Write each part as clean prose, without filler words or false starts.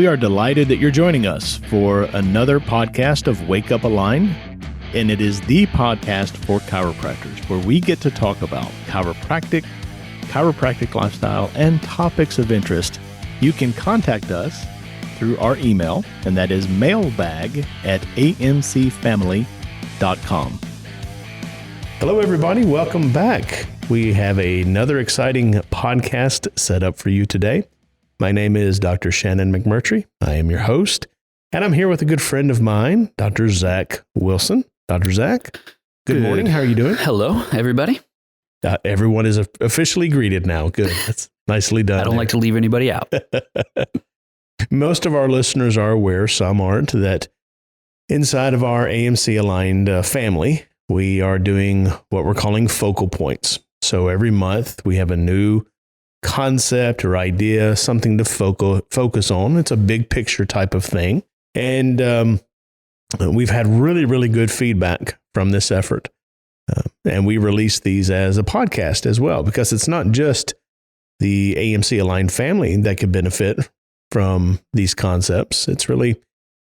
We are delighted that you're joining us for another podcast of Wake Up Align, and it is the podcast for chiropractors where we get to talk about chiropractic lifestyle, and topics of interest. You can contact us through our email, and that is mailbag@amcfamily.com. Hello, everybody. Welcome back. We have another exciting podcast set up for you today. My name is Dr. Shannon McMurtry. I am your host, and I'm here with a good friend of mine, Dr. Zach Wilson. Dr. Zach, good morning. How are you doing? Hello, everybody. Everyone is officially greeted now. Good. That's nicely done. I don't like to leave anybody out. Most of our listeners are aware, some aren't, that inside of our AMC aligned family, we are doing what we're calling focal points. So every month we have a new concept or idea, something to focus on. It's a big picture type of thing. And we've had really, really good feedback from this effort. And we release these as a podcast as well, because it's not just the AMC aligned family that could benefit from these concepts. It's really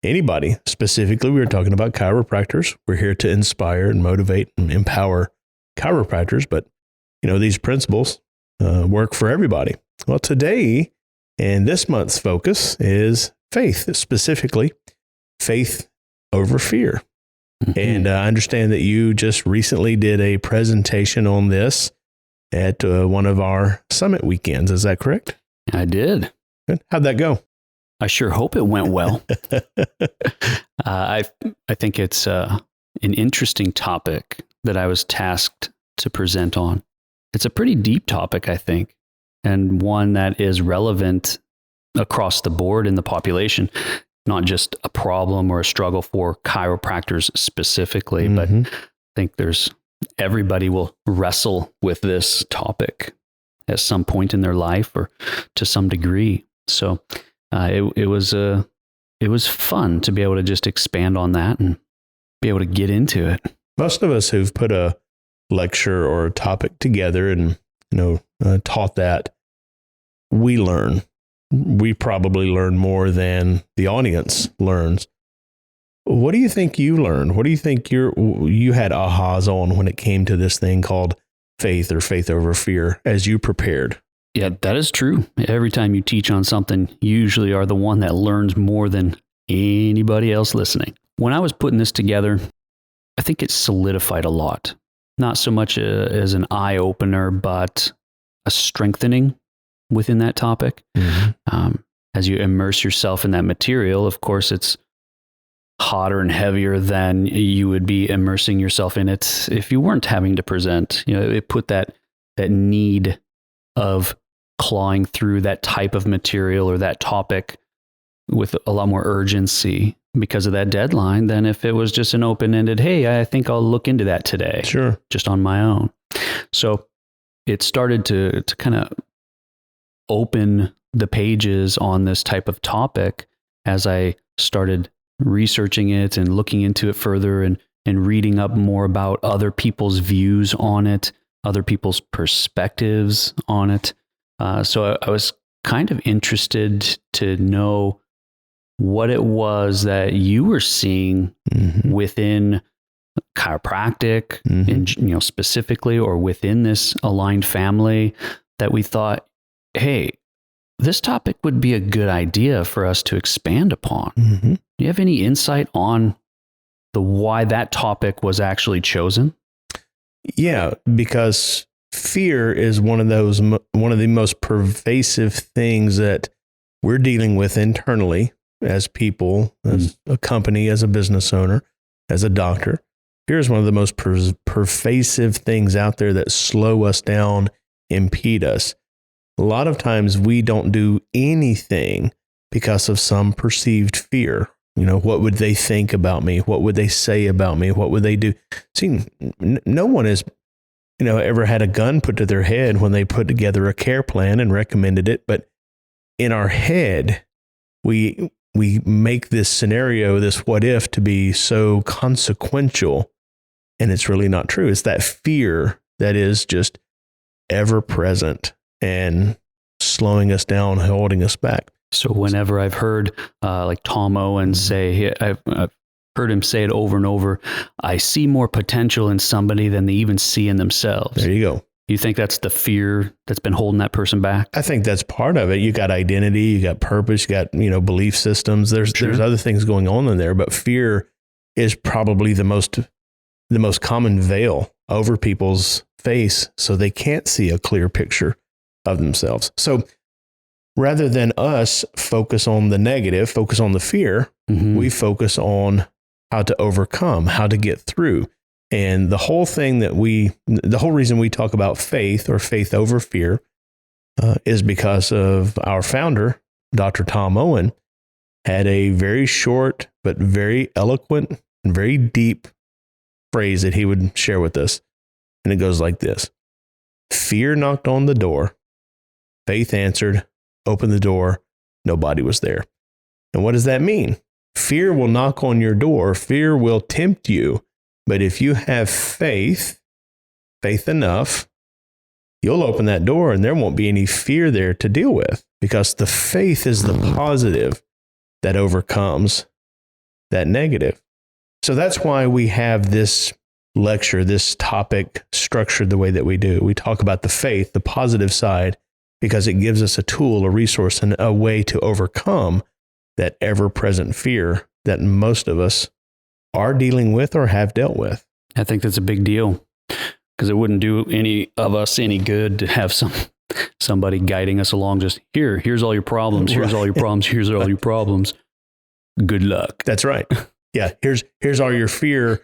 anybody. Specifically, we were talking about chiropractors. We're here to inspire and motivate and empower chiropractors, but these principles work for everybody. Well, today and this month's focus is faith, specifically faith over fear. Mm-hmm. And I understand that you just recently did a presentation on this at one of our summit weekends. Is that correct? I did. Good. How'd that go? I sure hope it went well. I think it's an interesting topic that I was tasked to present on. It's a pretty deep topic, I think, and one that is relevant across the board in the population, not just a problem or a struggle for chiropractors specifically, but I think everybody will wrestle with this topic at some point in their life or to some degree. So it was fun to be able to just expand on that and be able to get into it. Most of us who've put a lecture or a topic together and taught that, we learn. We probably learn more than the audience learns. What do you think you learned? What do you think you had ahas on when it came to this thing called faith or faith over fear as you prepared? Yeah, that is true. Every time you teach on something, you usually are the one that learns more than anybody else listening. When I was putting this together, I think it solidified a lot. Not so much as an eye-opener, but a strengthening within that topic. Mm-hmm. As you immerse yourself in that material, of course, it's hotter and heavier than you would be immersing yourself in it if you weren't having to present. It put that need of clawing through that type of material or that topic with a lot more urgency because of that deadline than if it was just an open-ended, hey, I think I'll look into that today. Sure. Just on my own. So it started to kind of open the pages on this type of topic as I started researching it and looking into it further and reading up more about other people's views on it, other people's perspectives on it. So I was kind of interested to know what it was that you were seeing within chiropractic, and specifically, or within this aligned family, that we thought, hey, this topic would be a good idea for us to expand upon. Mm-hmm. Do you have any insight on why that topic was actually chosen? Yeah, because fear is one of the most pervasive things that we're dealing with internally as people, as a company, as a business owner, as a doctor. Fear is one of the most pervasive things out there that slow us down, impede us. A lot of times we don't do anything because of some perceived fear. What would they think about me? What would they say about me? What would they do? See, no one has, ever had a gun put to their head when they put together a care plan and recommended it. But in our head, we make this scenario, this what if, to be so consequential, and it's really not true. It's that fear that is just ever present and slowing us down, holding us back. So whenever I've heard like Tom Owen say, I've heard him say it over and over, I see more potential in somebody than they even see in themselves. There you go. You think that's the fear that's been holding that person back? I think that's part of it. You got identity, you got purpose, you got, belief systems. There's other things going on in there, but fear is probably the most common veil over people's face, so they can't see a clear picture of themselves. So rather than us focus on the negative, focus on the fear, we focus on how to overcome, how to get through. And the whole reason we talk about faith or faith over fear is because of our founder, Dr. Tom Owen, had a very short but very eloquent and very deep phrase that he would share with us. And it goes like this: fear knocked on the door, faith answered, opened the door, nobody was there. And what does that mean? Fear will knock on your door, fear will tempt you. But if you have faith enough, you'll open that door and there won't be any fear there to deal with, because the faith is the positive that overcomes that negative. So that's why we have this lecture, this topic structured the way that we do. We talk about the faith, the positive side, because it gives us a tool, a resource, and a way to overcome that ever-present fear that most of us are dealing with or have dealt with. I think that's a big deal, because it wouldn't do any of us any good to have somebody guiding us along. Just here's all your problems. Here's all your problems. Here's all your problems. Good luck. That's right. Yeah. Here's all your fear.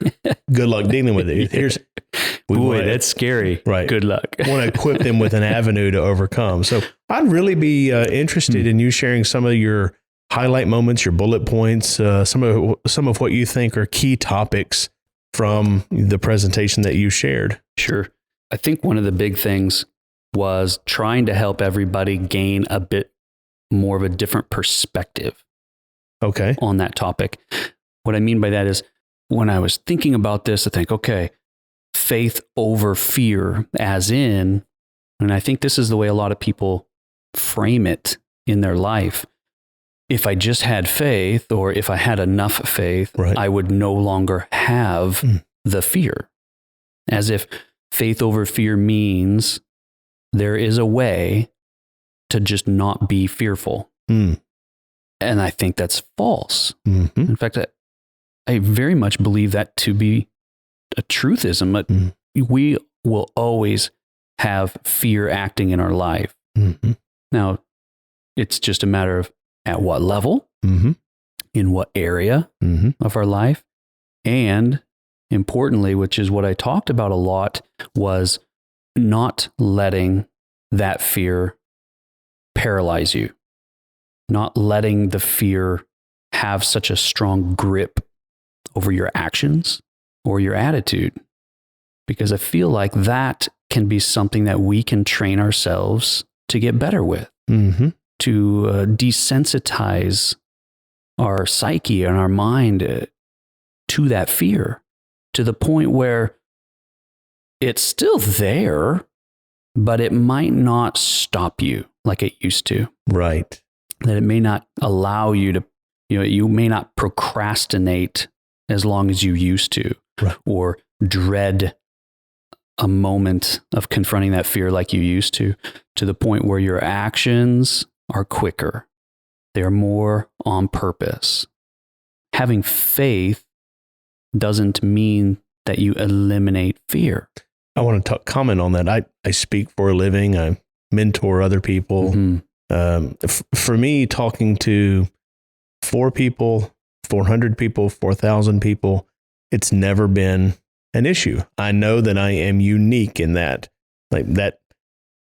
Good luck dealing with it. That's scary. Right. Good luck. Want to equip them with an avenue to overcome. So I'd really be interested in you sharing some of your highlight moments, your bullet points, some of what you think are key topics from the presentation that you shared. Sure. I think one of the big things was trying to help everybody gain a bit more of a different perspective on that topic. What I mean by that is, when I was thinking about this, I think, okay, faith over fear, as in, and I think this is the way a lot of people frame it in their life. If I just had faith, or if I had enough faith, I would no longer have the fear. As if faith over fear means there is a way to just not be fearful. And I think that's false. In fact, I very much believe that to be a truthism. We will always have fear acting in our life. Now, it's just a matter of at what level, in what area of our life, and importantly, which is what I talked about a lot, was not letting that fear paralyze you, not letting the fear have such a strong grip over your actions or your attitude, because I feel like that can be something that we can train ourselves to get better with. To desensitize our psyche and our mind to that fear, to the point where it's still there, but it might not stop you like it used to. Right. That it may not allow you to, you may not procrastinate as long as you used to, or dread a moment of confronting that fear like you used to the point where your actions are quicker. They're more on purpose. Having faith doesn't mean that you eliminate fear. I want to comment on that. I speak for a living. I mentor other people. For me, talking to 4 people, 400 people, 4,000 people, it's never been an issue. I know that I am unique in that. That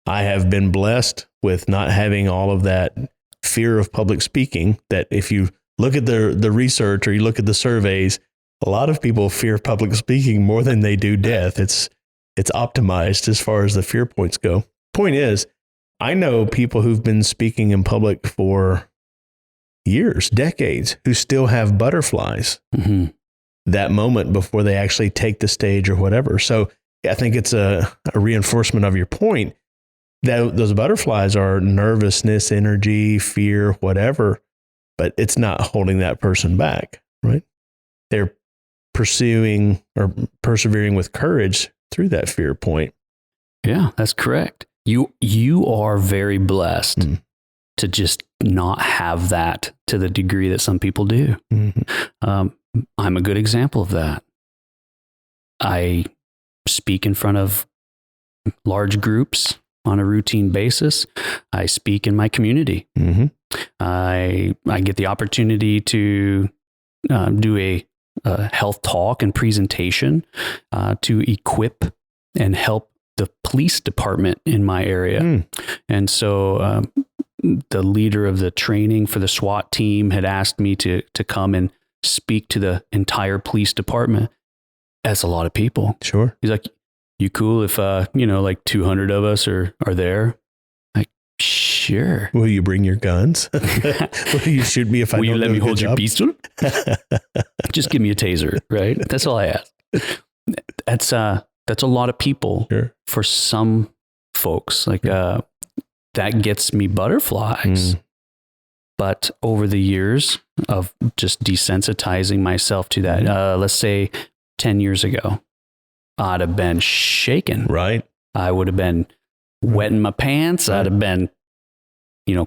I have been blessed with not having all of that fear of public speaking, that if you look at the research or you look at the surveys, a lot of people fear public speaking more than they do death. It's optimized as far as the fear points go. Point is, I know people who've been speaking in public for years, decades, who still have butterflies that moment before they actually take the stage or whatever. So I think it's a reinforcement of your point. those butterflies are nervousness, energy, fear, whatever, but it's not holding that person back, right? They're pursuing or persevering with courage through that fear point. Yeah, that's correct. You are very blessed to just not have that to the degree that some people do. I'm a good example of that. I speak in front of large groups on a routine basis. I speak in my community. I get the opportunity to do a health talk and presentation to equip and help the police department in my area. And so the leader of the training for the SWAT team had asked me to come and speak to the entire police department. That's a lot of people. Sure. He's like, you cool if, like 200 of us are there? Like, sure. Will you bring your guns? Will you shoot me if I Will don't you let do me a good hold your job? pistol? Just give me a taser, right? That's all I ask. That's a lot of people. Sure. For some folks. Like, that gets me butterflies. But over the years of just desensitizing myself to that, let's say 10 years ago, I'd have been shaken. Right. I would have been wetting my pants. I'd have been,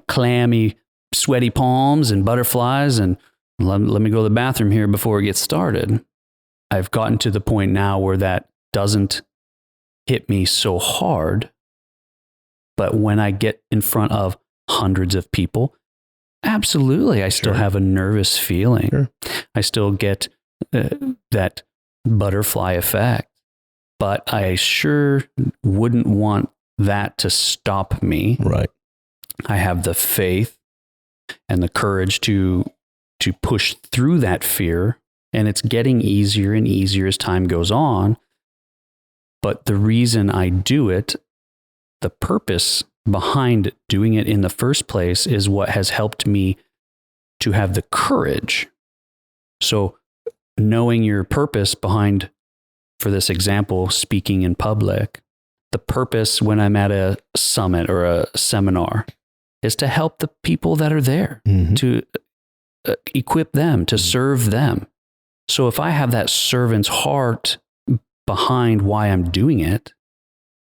clammy, sweaty palms and butterflies. And let me go to the bathroom here before it gets started. I've gotten to the point now where that doesn't hit me so hard. But when I get in front of hundreds of people, absolutely, I still have a nervous feeling. Sure. I still get that butterfly effect. But I sure wouldn't want that to stop me. Right. I have the faith and the courage to push through that fear, and it's getting easier and easier as time goes on. But the reason I do it, the purpose behind doing it in the first place, is what has helped me to have the courage. So knowing your purpose behind, for this example, speaking in public, the purpose when I'm at a summit or a seminar is to help the people that are there, to equip them, to serve them. So if I have that servant's heart behind why I'm doing it,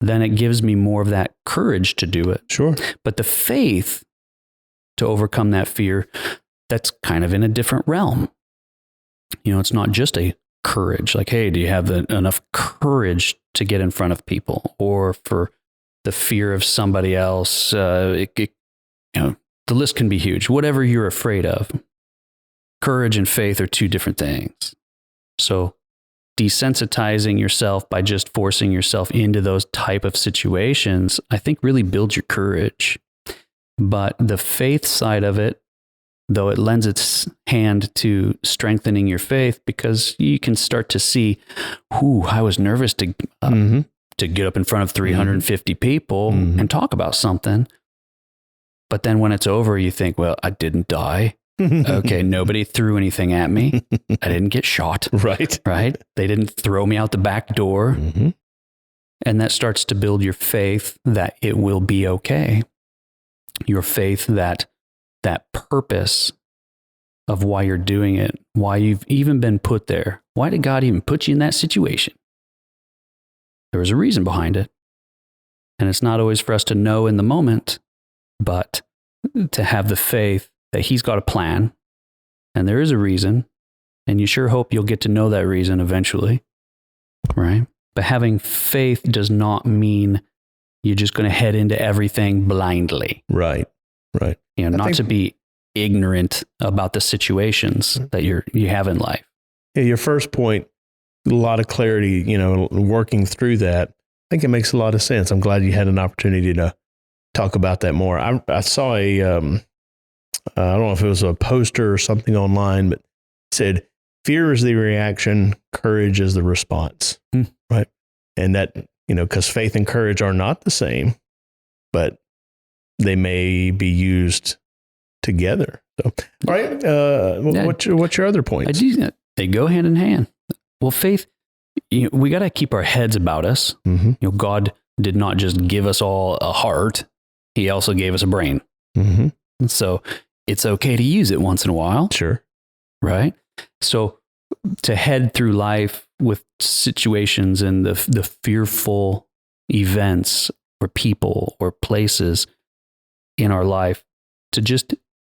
then it gives me more of that courage to do it. Sure. But the faith to overcome that fear, that's kind of in a different realm. It's not just a courage, like, hey, do you have enough courage to get in front of people, or for the fear of somebody else? The list can be huge. Whatever you're afraid of, courage and faith are two different things. So desensitizing yourself by just forcing yourself into those type of situations, I think really builds your courage. But the faith side of it, though, it lends its hand to strengthening your faith, because you can start to see, I was nervous to get up in front of 350 people and talk about something. But then when it's over, you think, well, I didn't die. Okay, nobody threw anything at me. I didn't get shot. Right? They didn't throw me out the back door. And that starts to build your faith that it will be okay. Your faith that purpose of why you're doing it, why you've even been put there. Why did God even put you in that situation? There was a reason behind it. And it's not always for us to know in the moment, but to have the faith that He's got a plan and there is a reason, and you sure hope you'll get to know that reason eventually, right? But having faith does not mean you're just going to head into everything blindly. Right. Not to be ignorant about the situations that you have in life. Yeah, your first point, a lot of clarity, working through that. I think it makes a lot of sense. I'm glad you had an opportunity to talk about that more. I saw I don't know if it was a poster or something online, but it said, fear is the reaction, courage is the response, right? And that, because faith and courage are not the same, but they may be used together. So, all right. What's your other points? They go hand in hand. Well, faith, we got to keep our heads about us. God did not just give us all a heart, he also gave us a brain. Mm-hmm. So it's okay to use it once in a while. Sure. Right? So to head through life with situations and the fearful events or people or places in our life, to just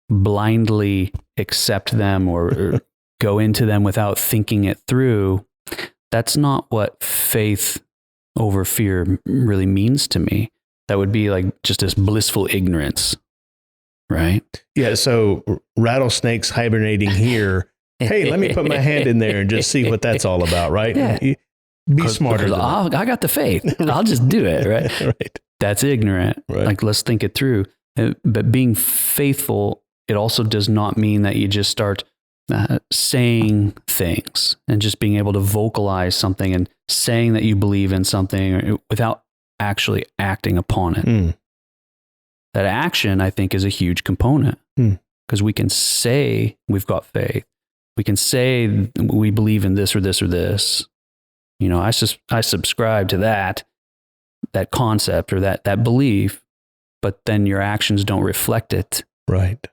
blindly accept them or go into them without thinking it through, that's not what faith over fear really means to me. That would be like just this blissful ignorance, right? Yeah. So rattlesnakes hibernating here. Hey, let me put my hand in there and just see what that's all about, right? Yeah. Be smarter than that. I got the faith. I'll just do it, right? Right. That's ignorant. Right. Like, let's think it through. But being faithful, it also does not mean that you just start saying things and just being able to vocalize something and saying that you believe in something without actually acting upon it. Mm. That action, I think, is a huge component, because we can say we've got faith. We can say we believe in this or this or this. You know, I subscribe to that concept or that belief, but then your actions don't reflect it. Right.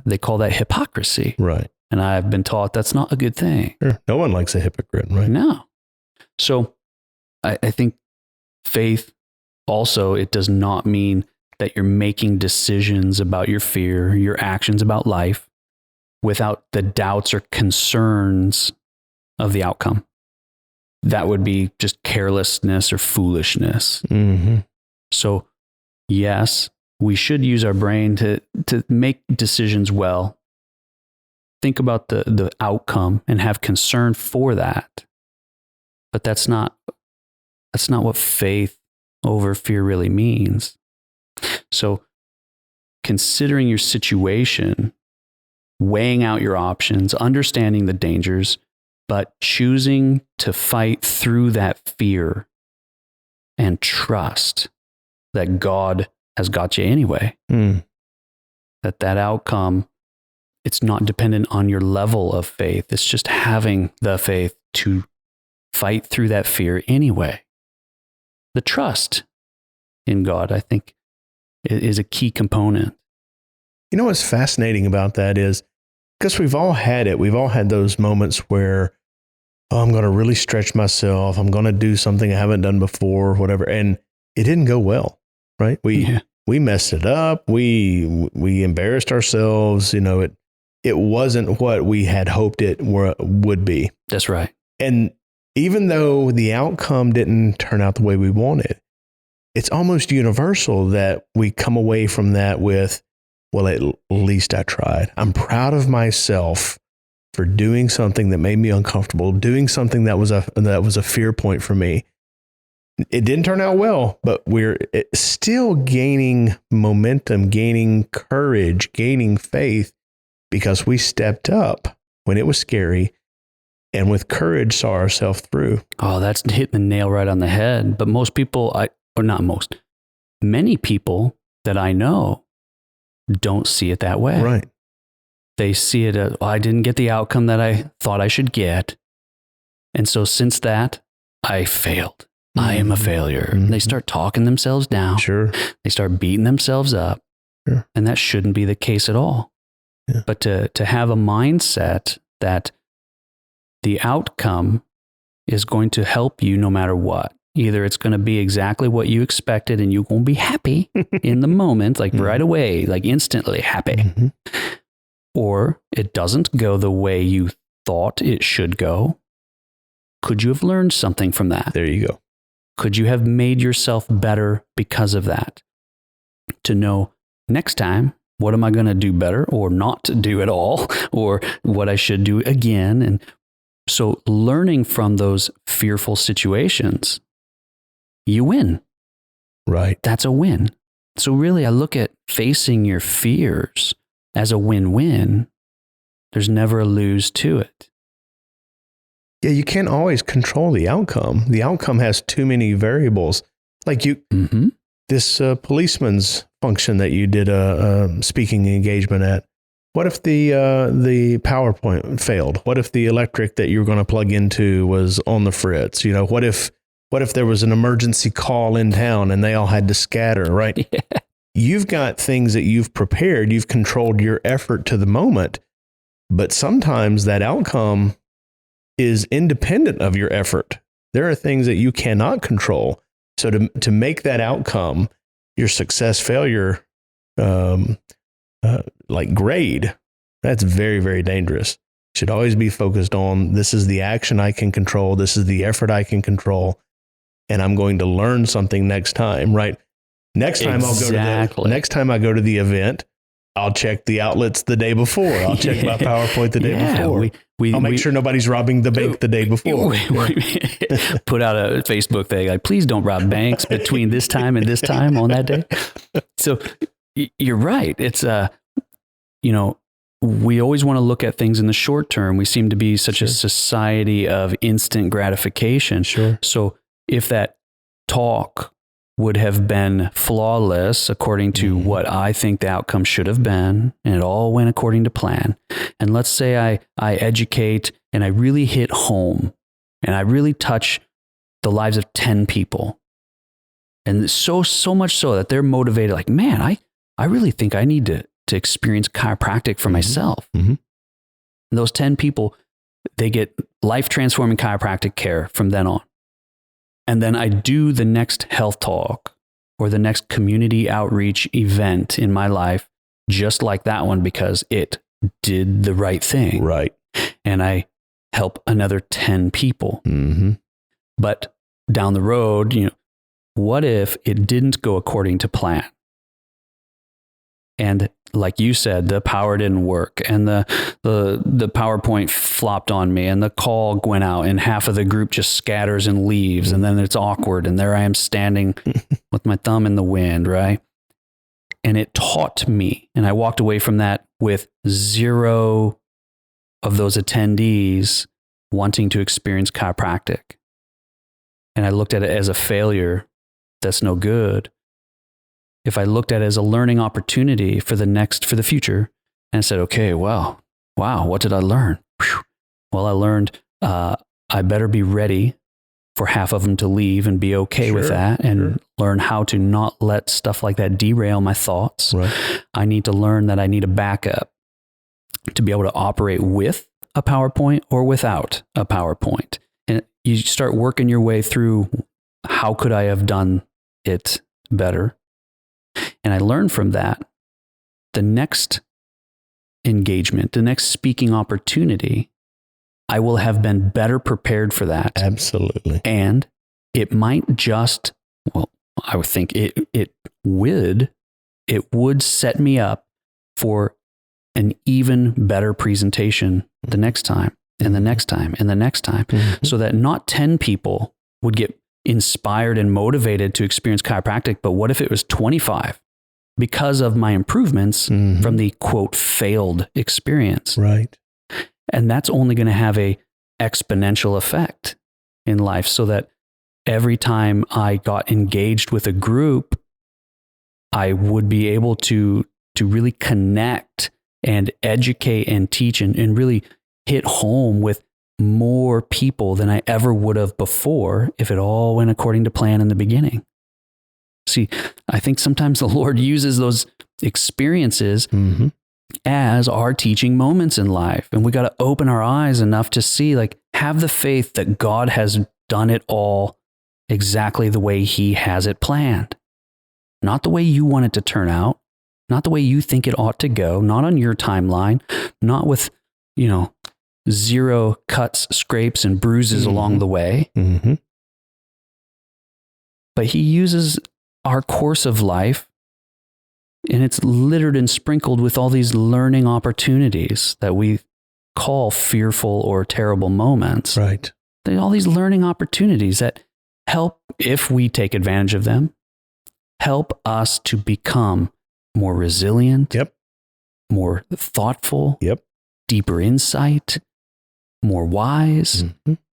They call that hypocrisy. Right. And I've been taught that's not a good thing. Sure. No one likes a hypocrite, right? No. So I think faith also, it does not mean that you're making decisions about your fear, your actions about life, without the doubts or concerns of the outcome. That would be just carelessness or foolishness. Mm-hmm. So yes, we should use our brain to make decisions well. Think about the outcome and have concern for that. But that's not what faith over fear really means. So considering your situation, weighing out your options, understanding the dangers, but choosing to fight through that fear and trust that God has got you anyway. Mm. That outcome, it's not dependent on your level of faith. It's just having the faith to fight through that fear anyway. The trust in God, I think, is a key component. You know what's fascinating about that is, because we've all had it. We've all had those moments where, oh, I'm going to really stretch myself. I'm going to do something I haven't done before, whatever. And it didn't go well, right? We messed it up. We embarrassed ourselves. You know, it wasn't what we had hoped it would be. That's right. And even though the outcome didn't turn out the way we wanted, it's almost universal that we come away from that with, well, at least I tried. I'm proud of myself for doing something that made me uncomfortable, doing something that was a fear point for me. It didn't turn out well, but we're still gaining momentum, gaining courage, gaining faith, because we stepped up when it was scary and with courage saw ourselves through. Oh, that's hitting the nail right on the head. But most people, many people that I know don't see it that way. Right. They see it as, I didn't get the outcome that I thought I should get. And so since that, I failed. Mm-hmm. I am a failure. Mm-hmm. They start talking themselves down. Sure. They start beating themselves up. Sure. And that shouldn't be the case at all. Yeah. But to have a mindset that the outcome is going to help you no matter what. Either it's going to be exactly what you expected and you're going to be happy in the moment, like right away, like instantly happy. Mm-hmm. Or it doesn't go the way you thought it should go. Could you have learned something from that? There you go. Could you have made yourself better because of that? To know next time, what am I going to do better or not do at all, or what I should do again? And so learning from those fearful situations, you win. Right. That's a win. So really, I look at facing your fears as a win-win. There's never a lose to it. Yeah, you can't always control the outcome. The outcome has too many variables. Like this policeman's function that you did a speaking engagement at. What if the PowerPoint failed? What if the electric that you were going to plug into was on the fritz? You know, what if What if there was an emergency call in town and they all had to scatter, right? Yeah. You've got things that you've prepared. You've controlled your effort to the moment, but sometimes that outcome is independent of your effort. There are things that you cannot control. So to make that outcome, your success, failure, like grade, that's very, very dangerous. Should always be focused on, this is the action I can control. This is the effort I can control. And I'm going to learn something next time, right? Next time next time I go to the event, I'll check the outlets the day before. I'll check my PowerPoint the day before. I'll make sure nobody's robbing the bank the day before. Put out a Facebook thing like, please don't rob banks between this time and this time on that day. So you're right. It's, we always want to look at things in the short term. We seem to be such a society of instant gratification. Sure. So if that talk would have been flawless according to what I think the outcome should have been, and it all went according to plan. And let's say I educate and I really hit home and I really touch the lives of 10 people. And so much so that they're motivated, like, man, I really think I need to experience chiropractic for myself. Mm-hmm. And those 10 people, they get life-transforming chiropractic care from then on. And then I do the next health talk or the next community outreach event in my life, just like that one, because it did the right thing. Right. And I help another 10 people. Mm-hmm. But down the road, what if it didn't go according to plan? And like you said, the power didn't work and the PowerPoint flopped on me and the call went out and half of the group just scatters and leaves. And then it's awkward. And there I am standing with my thumb in the wind, right? And it taught me. And I walked away from that with 0 of those attendees wanting to experience chiropractic. And I looked at it as a failure. That's no good. If I looked at it as a learning opportunity for the future and said, okay, wow, what did I learn? Whew. Well, I learned I better be ready for half of them to leave and be okay with that and learn how to not let stuff like that derail my thoughts. Right. I need to learn that I need a backup to be able to operate with a PowerPoint or without a PowerPoint. And you start working your way through, how could I have done it better? And I learned from that, the next engagement, the next speaking opportunity, I will have been better prepared for that. Absolutely. And it might just, I would think it would set me up for an even better presentation the next time and the next time and the next time, so that not 10 people would get inspired and motivated to experience chiropractic, but what if it was 25 because of my improvements from the quote failed experience? Right. And that's only going to have a exponential effect in life, so that every time I got engaged with a group, I would be able to really connect and educate and teach and really hit home with more people than I ever would have before if it all went according to plan in the beginning. See, I think sometimes the Lord uses those experiences as our teaching moments in life. And we got to open our eyes enough to see, like, have the faith that God has done it all exactly the way He has it planned. Not the way you want it to turn out, not the way you think it ought to go, not on your timeline, not with, 0 cuts, scrapes, and bruises along the way. But He uses our course of life, and it's littered and sprinkled with all these learning opportunities that we call fearful or terrible moments. Right. There's all these learning opportunities that help, if we take advantage of them, help us to become more resilient, more thoughtful, deeper insight, more wise,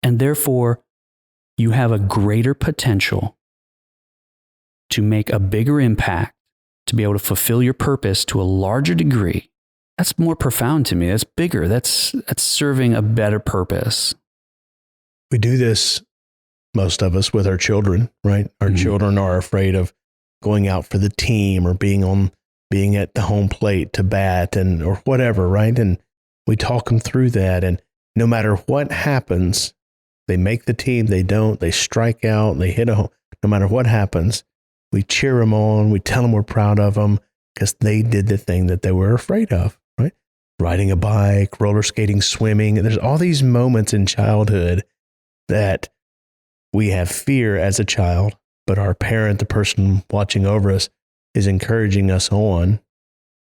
and therefore you have a greater potential to make a bigger impact, to be able to fulfill your purpose to a larger degree. That's more profound to me. That's bigger. That's serving a better purpose. We do this most of us, with our children, right? Our children are afraid of going out for the team or being at the home plate to bat or whatever, right? And we talk them through that. And no matter what happens, they make the team, they don't, they strike out, they hit a home. No matter what happens, we cheer them on. We tell them we're proud of them because they did the thing that they were afraid of, right? Riding a bike, roller skating, swimming. There's all these moments in childhood that we have fear as a child, but our parent, the person watching over us, is encouraging us on.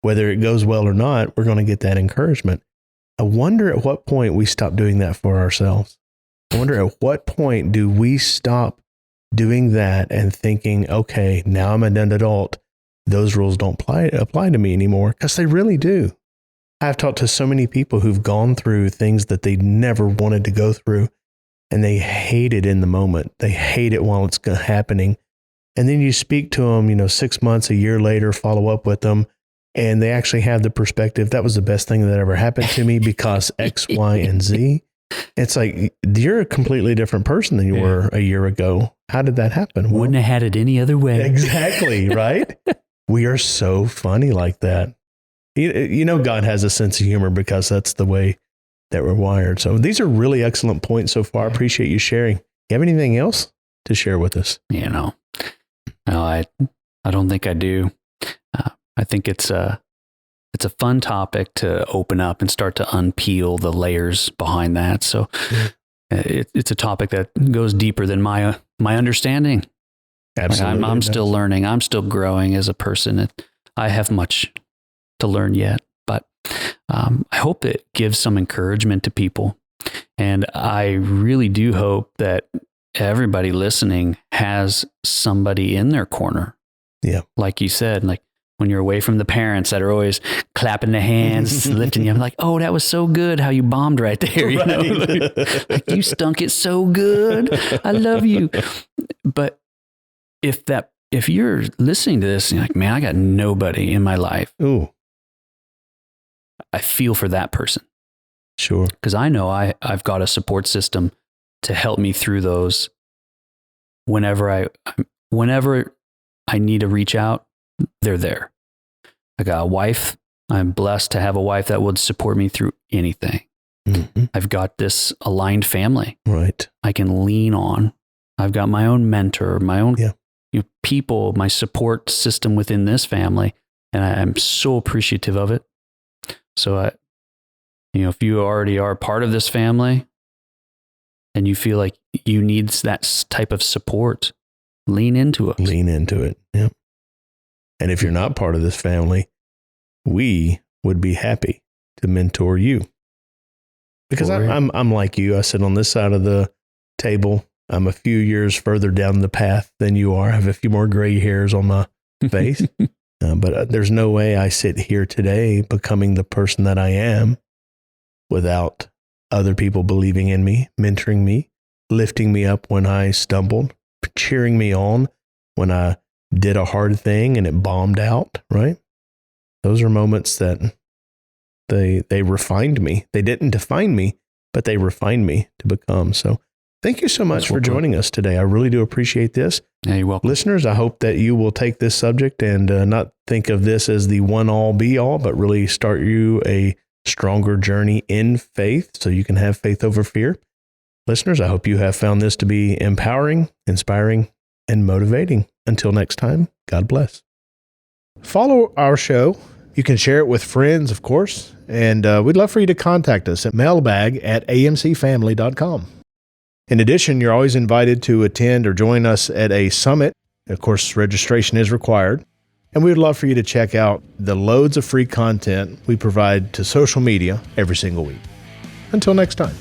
Whether it goes well or not, we're going to get that encouragement. I wonder at what point we stop doing that for ourselves. I wonder at what point do we stop doing that and thinking, okay, now I'm an adult. Those rules don't apply to me anymore, because they really do. I've talked to so many people who've gone through things that they never wanted to go through, and they hate it in the moment. They hate it while it's happening. And then you speak to them, 6 months, a year later, follow up with them, and they actually have the perspective, that was the best thing that ever happened to me because X, Y, and Z. It's like, you're a completely different person than you were a year ago. How did that happen? Wouldn't have had it any other way. Exactly, right? We are so funny like that. God has a sense of humor because that's the way that we're wired. So these are really excellent points so far. I appreciate you sharing. You have anything else to share with us? No, I don't think I do. I think it's a fun topic to open up and start to unpeel the layers behind that. So it's a topic that goes deeper than my understanding. Absolutely. I'm still learning. I'm still growing as a person. I have much to learn yet, but I hope it gives some encouragement to people. And I really do hope that everybody listening has somebody in their corner. Yeah. Like you said, like when you're away from the parents that are always clapping their hands, lifting you. I'm like, oh, that was so good how you bombed right there. You know, like, you stunk it so good. I love you. But if you're listening to this and you're like, man, I got nobody in my life. Ooh. I feel for that person. Sure. Because I know I've got a support system to help me through those. Whenever I need to reach out, they're there. I got a wife. I'm blessed to have a wife that would support me through anything. Mm-hmm. I've got this aligned family. Right. I can lean on. I've got my own mentor, my own people, my support system within this family. And I'm so appreciative of it. So if you already are part of this family and you feel like you need that type of support, lean into it. Lean into it. Yep. And if you're not part of this family, we would be happy to mentor you. Because I'm like you. I sit on this side of the table. I'm a few years further down the path than you are. I have a few more gray hairs on my face. But there's no way I sit here today becoming the person that I am without other people believing in me, mentoring me, lifting me up when I stumbled, cheering me on when I did a hard thing and it bombed out, right? Those are moments that they refined me. They didn't define me, but they refined me to become. So thank you so much for joining us today. I really do appreciate this. Yeah, you're welcome. Listeners, I hope that you will take this subject and not think of this as the one-all, be-all, but really start you a stronger journey in faith so you can have faith over fear. Listeners, I hope you have found this to be empowering, inspiring, and motivating. Until next time, God bless. Follow our show. You can share it with friends, of course, and we'd love for you to contact us at mailbag@amcfamily.com. In addition, you're always invited to attend or join us at a summit. Of course, registration is required. And we would love for you to check out the loads of free content we provide to social media every single week. Until next time.